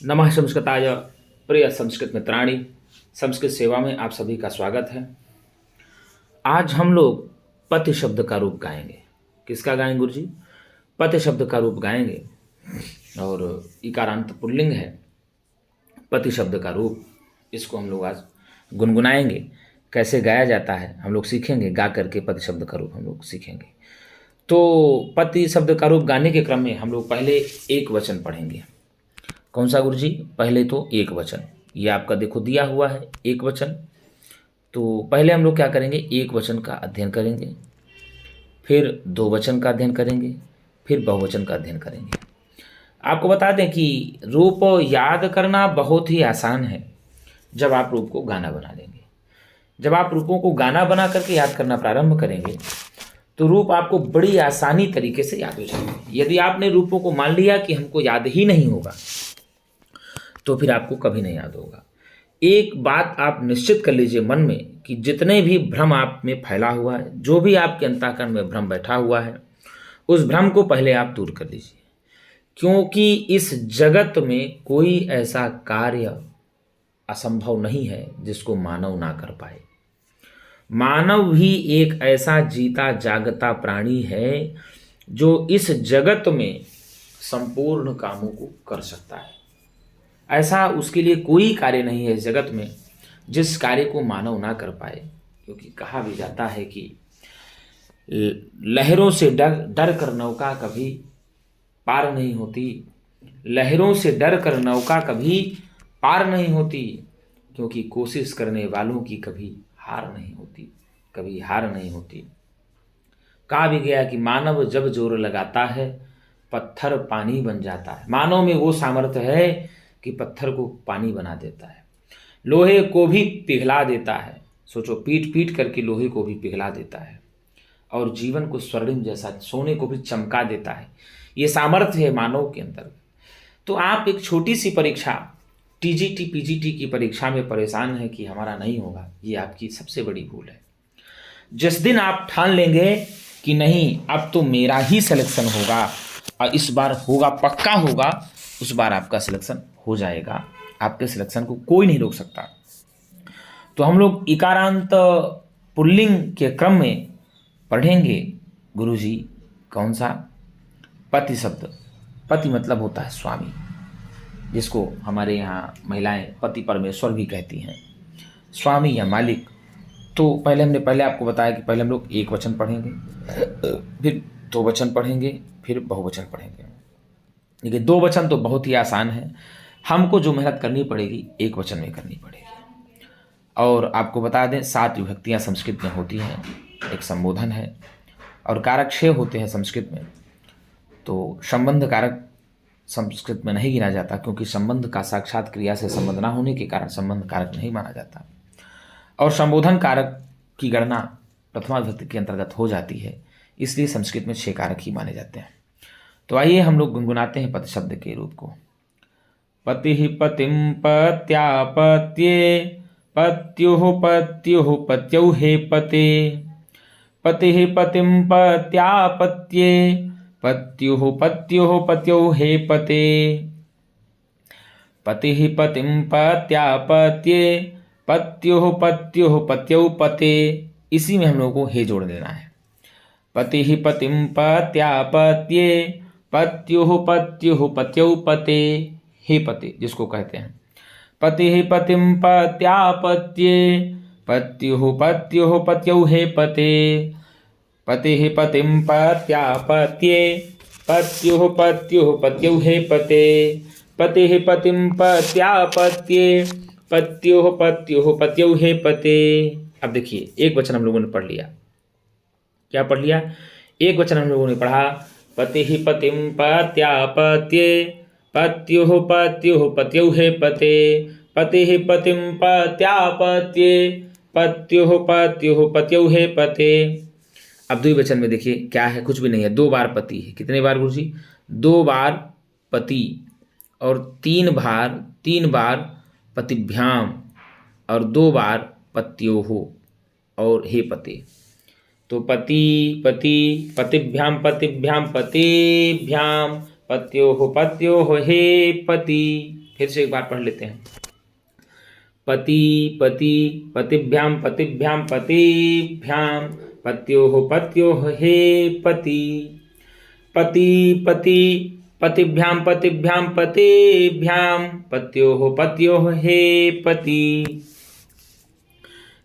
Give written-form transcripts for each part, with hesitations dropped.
नमः संस्कृताय प्रिय संस्कृत मित्राणि। संस्कृत सेवा में आप सभी का स्वागत है। आज हम लोग पति शब्द का रूप गाएंगे। किसका गाएंगे गुरु जी? पति शब्द का रूप गाएंगे और इकारांत पुल्लिंग है। पति शब्द का रूप, इसको हम लोग आज गुनगुनाएंगे। कैसे गाया जाता है हम लोग सीखेंगे, गा करके पति शब्द का रूप हम लोग सीखेंगे। तो पति शब्द का रूप गाने के क्रम में हम लोग पहले एक वचन पढ़ेंगे। कौन सा गुरु जी? पहले तो एक वचन, ये आपका देखो दिया हुआ है एक वचन। तो पहले हम लोग क्या करेंगे, एक वचन का अध्ययन करेंगे, फिर दो वचन का अध्ययन करेंगे, फिर बहुवचन का अध्ययन करेंगे। आपको बता दें कि रूप याद करना बहुत ही आसान है जब आप रूप को गाना बना लेंगे। जब आप रूपों को गाना बना करके याद करना प्रारंभ करेंगे तो रूप आपको बड़ी आसानी तरीके से याद हो जाएंगे। यदि आपने रूपों को मान लिया कि हमको याद ही नहीं होगा तो फिर आपको कभी नहीं याद होगा। एक बात आप निश्चित कर लीजिए मन में कि जितने भी भ्रम आप में फैला हुआ है, जो भी आपके अंतःकरण में भ्रम बैठा हुआ है, उस भ्रम को पहले आप दूर कर लीजिए। क्योंकि इस जगत में कोई ऐसा कार्य असंभव नहीं है जिसको मानव ना कर पाए। मानव भी एक ऐसा जीता जागता प्राणी है जो इस जगत में संपूर्ण कामों को कर सकता है। ऐसा उसके लिए कोई कार्य नहीं है इस जगत में जिस कार्य को मानव ना कर पाए। क्योंकि कहा भी जाता है कि लहरों से डर डर कर नौका कभी पार नहीं होती, लहरों से डर कर नौका कभी पार नहीं होती, क्योंकि कोशिश करने वालों की कभी हार नहीं होती, कभी हार नहीं होती। कहा भी गया कि मानव जब जोर लगाता है पत्थर पानी बन जाता है। मानव में वो सामर्थ्य है कि पत्थर को पानी बना देता है, लोहे को भी पिघला देता है। सोचो, पीट पीट करके लोहे को भी पिघला देता है और जीवन को स्वर्णिम जैसा सोने को भी चमका देता है। ये सामर्थ्य है मानव के अंदर। तो आप एक छोटी सी परीक्षा टीजीटी पीजीटी की परीक्षा में परेशान हैं कि हमारा नहीं होगा, ये आपकी सबसे बड़ी भूल है। जिस दिन आप ठान लेंगे कि नहीं अब तो मेरा ही सिलेक्शन होगा और इस बार होगा, पक्का होगा, उस बार आपका सिलेक्शन हो जाएगा। आपके सिलेक्शन को कोई नहीं रोक सकता। तो हम लोग इकारांत पुल्लिंग के क्रम में पढ़ेंगे गुरुजी। कौन सा? पति शब्द। पति मतलब होता है स्वामी, जिसको हमारे यहाँ महिलाएं पति परमेश्वर भी कहती हैं, स्वामी या मालिक। तो पहले आपको बताया कि पहले हम लोग एक वचन पढ़ेंगे, फिर दो वचन पढ़ेंगे, फिर बहुवचन पढ़ेंगे। देखिए, दो वचन तो बहुत ही आसान है, हमको जो मेहनत करनी पड़ेगी एक वचन में करनी पड़ेगी। और आपको बता दें 7 विभक्तियां संस्कृत में होती हैं, एक संबोधन है और कारक 6 होते हैं संस्कृत में। तो संबंध कारक संस्कृत में नहीं गिना जाता, क्योंकि संबंध का साक्षात क्रिया से संबंध ना होने के कारण संबंध कारक नहीं माना जाता। और संबोधन कारक की गणना प्रथमा विभक्ति के अंतर्गत हो जाती है, इसलिए संस्कृत में 6 कारक ही माने जाते हैं। तो आइए हम लोग गुनगुनाते हैं पति शब्द के रूप को। पति पतिम पत्यापत्ये पत्युः पत्युः पत्यौ हे पते। पति पतिम पत्यापत्ये पत्युः पत्युः पत्यौ हे पते। पति पतिम पत्यापत्ये पत्युः पत्युः पत्यौ पते। इसी में हम लोगों को हे जोड़ देना है। पति पतिम पत्यापत्ये पत्युः पत्युः पत्यौ पते। हे पते जिसको कहते हैं। पति पतिम पत्यापत्ये पत्युः पत्युः पत्यौ हे पते। पति पतिम पत्यापत्ये पत्युः पत्युः पत्यौ हे पते। पति पतिम पत्यापत्ये पत्युः पत्युः पत्यौ हे पते। अब देखिए, एक वचन हम लोगों ने पढ़ लिया। क्या पढ़ लिया? एक वचन हम लोगों ने पढ़ा, पति पतिम पत्यापत्ये पत्युः पत्युः पत्यौ हे पते। पति पतिम पत्यापत्ये पत्युः पत्युः पत्यौ हे पते। अब द्विवचन में देखिए क्या है, कुछ भी नहीं है, 2 बार पति है। कितने बार गुरुजी? 2 बार पति और 3 बार पतिभ्याम और 2 बार पत्योः और हे पते। तो पति पति पतिभ्याम पतिभ्याम पतिभ्याम पत्योः पत्योः हे पति। फिर से एक बार पढ़ लेते हैं। पति पति पतिभ्याम पतिभ्याम पतिभ्याम पत्योः हे पति। पति पति पतिभ्याम पतिभ्याम पतिभ्याम पत्योः हे पति।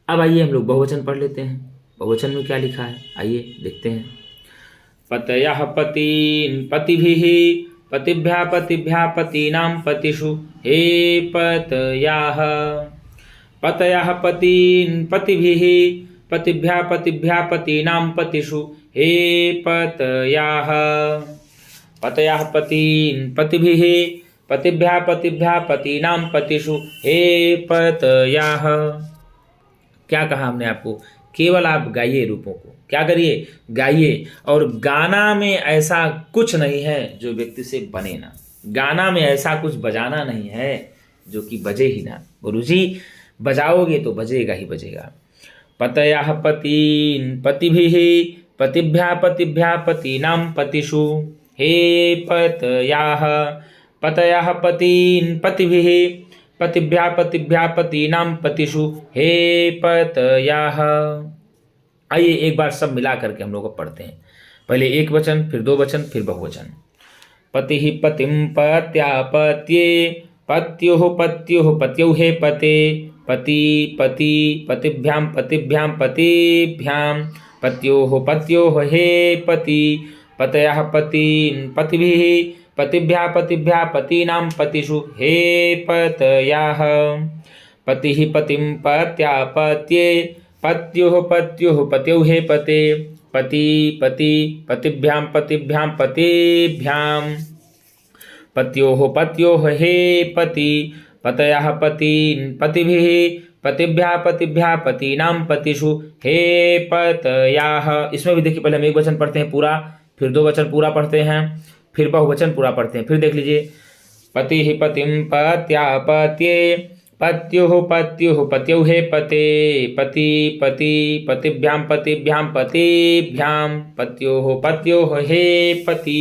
अब आइए हम लोग बहुवचन पढ़ लेते हैं। बहुवचन में क्या लिखा है आइए देखते हैं। पतयः पतीन् पतिभिः पतिभ्यः पतिभ्यः पतीनां पतिषु हे पतयः। पतयः पतीन् पतिभिः पतिभ्यः पतिभ्यः पतीनां पतिषु हे पतयः। पतयः पतीन् पतिभिः पतिभ्यः पतिभ्यः पतीनां पतिषु हे पतयः। क्या कहा हमने आपको, केवल आप गाइए रूपों को, क्या करिए गाइए। और गाना में ऐसा कुछ नहीं है जो व्यक्ति से बने ना, गाना में ऐसा कुछ बजाना नहीं है जो कि बजे ही ना। गुरुजी बजाओगे तो बजेगा ही बजेगा। पतयः पतीन् पतिभिः पतिभ्यः पतिभ्यः पतीनां पतिषु हे पतयः। पतयः पतीन् पतिभिः पतिभ्यः पतिभ्यः पतीनां पतिषु हे पतयः। आइए एक बार सब मिला करके हम लोग पढ़ते हैं। पहले एक वचन, फिर दो वचन, फिर बहुवचन। पतिः पतिं पत्यापत्ये पत्युः पत्युः पत्यौ हे पते। पति पति पतिभ्यां पतिभ्यां पतिभ्यां पत्योः हे पति। पतयः पतीन् पतिभिः पतिभ्यः पतिभ्यः पतीनां पतिषु हे पतयः। पतिः पतिं पत्यापत्ये पत्युः पत्यौ हे पते। पति पति पतिभ्यां पतिभ्यां पतिभ्यां पत्योः हे पति। पतयः पतीन् पतिभिः पतिभ्यः पतिभ्यः पतीनां पतिषु हे पतयः। इसमें भी देखिए, पहले हम एक वचन पढ़ते हैं पूरा, फिर दो वचन पूरा पढ़ते हैं, फिर बहुवचन पूरा पढ़ते हैं। फिर देख लीजिए। पतिः पतिं पत्यापत्ये पत्युः पत्यौ हे पते। पति पति पतिभ्यां पतिभ्यां पतिभ्यां पत्योः हे पति।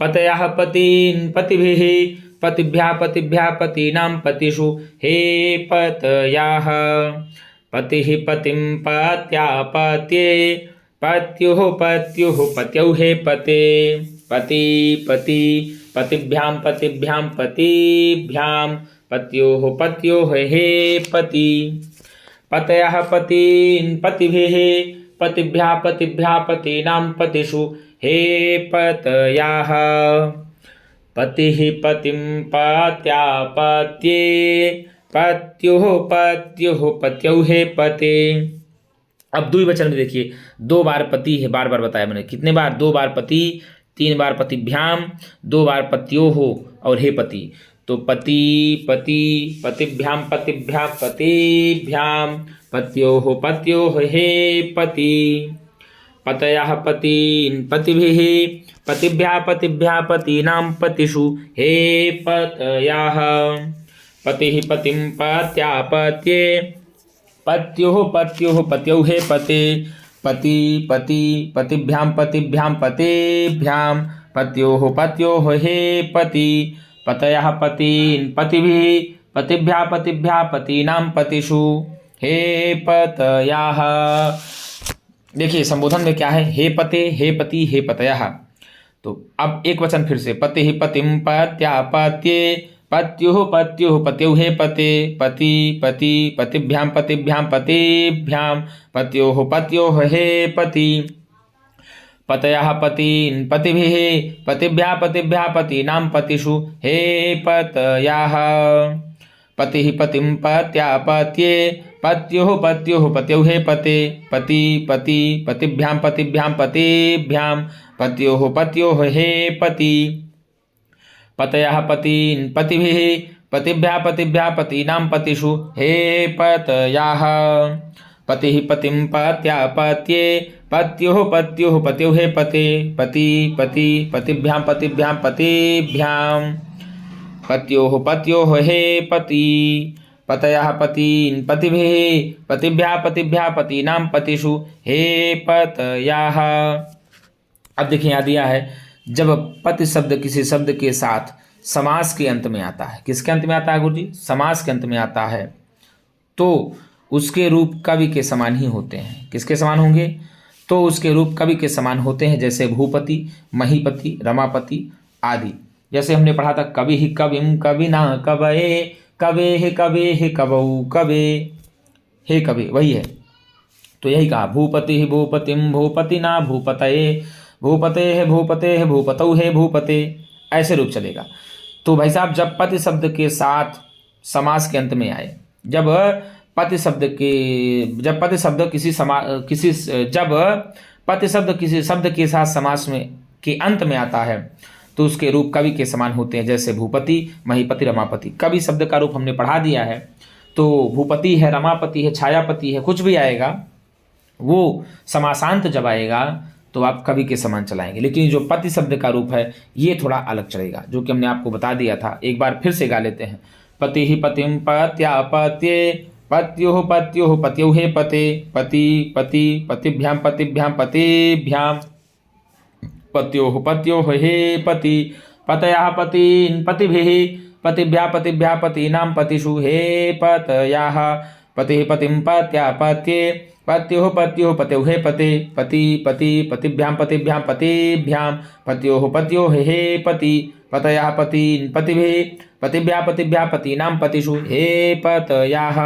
पतयः पतीन् पतिभिः पतिभ्यः पतिभ्यः पतीनां पतिषु हे पतयः। पतिः पतिं पत्यापत्ये पत्युः पत्यौ हे पते। पति पति पतिभ्यां पतिभ्यां पतिभ्यां पत्योः हे पति। पतयः पतीन् पतिभिः पतिभ्यः पतिभ्यः पतीनां पतिषु हे पतयः। पतिः पतिं पत्यापत्ये पत्युः पत्यौ हे पते। अब द्विवचन में देखिए, दो बार पति है, बार बार बताया मैंने। कितने बार? दो बार पति, तीन बार पतिभ्याम, दो बार पत्योः और हे पति। तो पति पति पतिभ्यां पतिभ्यां पतिभ्यां पत्योः हे पति। पतयः पतीन् पतिभिः पतिभ्यः पतिभ्यः पतीनां पतिषु हे पतयः। पतिः पतिं पत्यापत्ये पत्युः पत्यौ हे पते। पति पति पतिभ्यां पतिभ्यां पतिभ्यां पत्योः हे पति। पतयः पतीन् पतिभिः पतिभ्यः पतिभ्यः पतीनां पतिषु हे पतयः। देखिए संबोधन में क्या है, हे पते, हे पति, हे पतयः। तो अब एक वचन फिर से। पतिः पतिं पत्यापत्ये पत्युः पत्यौ हे पते। पति पति पतिभ्यां पतिभ्यां पतिभ्यां पत्योः हे पति। पतयः पतीन् पतिभिः पतिभ्यः पतिभ्यः पतीनां पतिषु हे पतयः। पतिः पतिं पत्यापत्ये पत्युः पत्यौ हे पते। पति पति पतिभ्यां पतिभ्यां पतिभ्यां पत्योः हे पति। पतयः पतीन् पतिभिः पतिभ्यः पतिभ्यः पतीनां पतिषु हे पतयः। पतिः पतिं पत्यापत्ये पत्युः पत्यौ हे पते। पति पति पतिभ्यां पतिभ्यां पतिभ्यां पत्योः हे पति। पतयः पतीन् पतिभिः पतिभ्यः पतिभ्यः पतीनां पतिषु हे पतयः। अब देखिए यहाँ दिया है, जब पति शब्द किसी शब्द के साथ समास के अंत में आता है। किसके अंत में आता है गुरुजी? समास के अंत में आता है तो उसके रूप कवि के समान ही होते हैं। किसके समान होंगे? तो उसके रूप कवि के समान होते हैं, जैसे भूपति, महीपति, रमापति आदि। जैसे हमने पढ़ा था कवि ही कविम कविना कवये, कवे हे कवौ कवे, हे कवि, वही है। तो यही कहा भूपति ही भूपतिम भूपतिना भूपतये, भूपते भूपतौ हे भूपते, ऐसे रूप चलेगा। तो भाई साहब जब पति शब्द के साथ समास के अंत में आए, जब पति शब्द किसी शब्द के साथ समास में के अंत में आता है तो उसके रूप कवि के समान होते हैं, जैसे भूपति, महीपति, रमापति। कवि शब्द का रूप हमने पढ़ा दिया है, तो भूपति है, रमापति है, छायापति है, कुछ भी आएगा वो समासांत जब आएगा तो आप कवि के समान चलाएंगे। लेकिन जो पति शब्द का रूप है ये थोड़ा अलग चलेगा, जो कि हमने आपको बता दिया था। एक बार फिर से गा लेते हैं। पति ही पतिम पत्यापत्ये, पत्युः पत्यौ हे पते, पति पतिभ्याम पतिभ्याम, पत्योः हे पति, पतयः पतीन् पतिभिः, पतिभ्या पतीनां पतिषु हे पतयः, पतिः पतिं पत्यापत्ये, पत्युः पत्यौ हे पते, पति पतिभ्याम पतिभ्यां, पत्योः हे पति, पतयः पतीन् पतिभिः, पतिभ्या पतीनां पतिषु हे पतयः।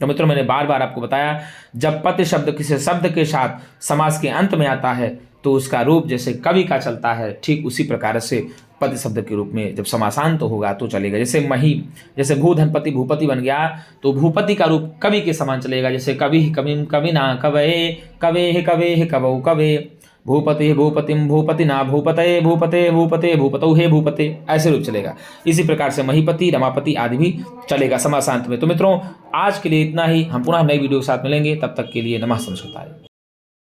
तो मित्रों मैंने बार बार आपको बताया, जब पति शब्द किसी शब्द के साथ समास के अंत में आता है तो उसका रूप जैसे कवि का चलता है, ठीक उसी प्रकार से पति शब्द के रूप में जब समासांत होगा तो चलेगा। जैसे भू धनपति भूपति बन गया तो भूपति का रूप कवि के समान चलेगा, जैसे कवि ही कविम कविना कवये, कवे हे कवौ कवे, भूपति भूपतिम भूपतिना भूपतये, भूपते भूपतौ हे भूपते, ऐसे रूप चलेगा। इसी प्रकार से महीपति, रमापति आदि भी चलेगा समासांत में। तो मित्रों आज के लिए इतना ही, हम पुनः नई वीडियो के साथ मिलेंगे, तब तक के लिए नमः संस्कृताय।